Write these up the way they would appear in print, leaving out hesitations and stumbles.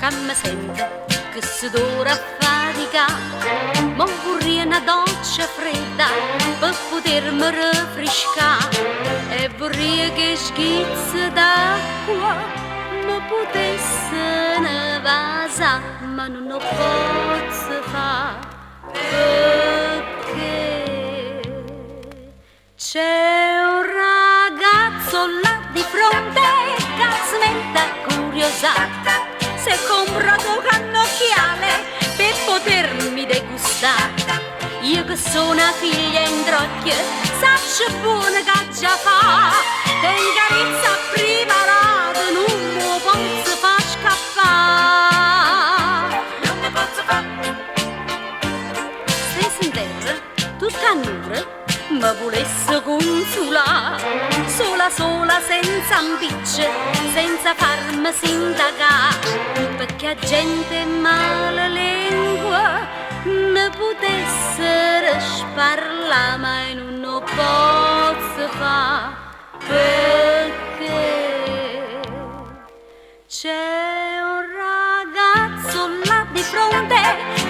che mi sento che sudore a fatica, ma vorrei una doccia fredda per potermi rinfrescare, e vorrei che schizzi d'acqua mi potesse nevasa, ma non lo posso fare perché c'è un ragazzo là di fronte che si mette curiosata, si è comprato un cannocchiale per potermi degustare. Io che sono una figlia in trocchio, saccio buona che già fa, ten carezza preparata, non mi posso far scappare. Non mi posso far. Stessa in terra, tutta nuda, mi volesse consolare, sola sola senza ambicce, senza farmi sindacare, perché a gente mala lingua mi potesse sparlare, ma non lo posso fare perché c'è un ragazzo là di fronte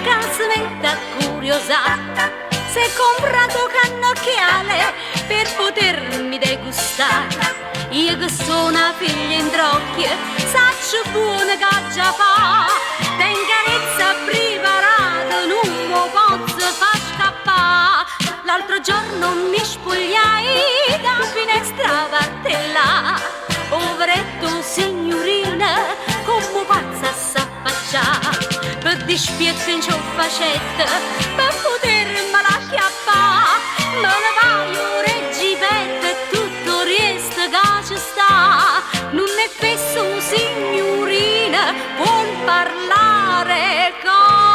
che si mette a curiosare, si è comprato cannocchiale per potermi degustare. Io che sono una figlia in trocchio, saccio buona che già fa, ten carezza preparata, non mi posso far scappare. L'altro giorno mi spogliai da finestra parte là, poveretto signorina, come pazza s'affaccià, per dispietto in ciò facette, per potermi acchiappare, me ne vai un reggimento e tutto resta che ci sta, non è fesso signorina, vuol parlare con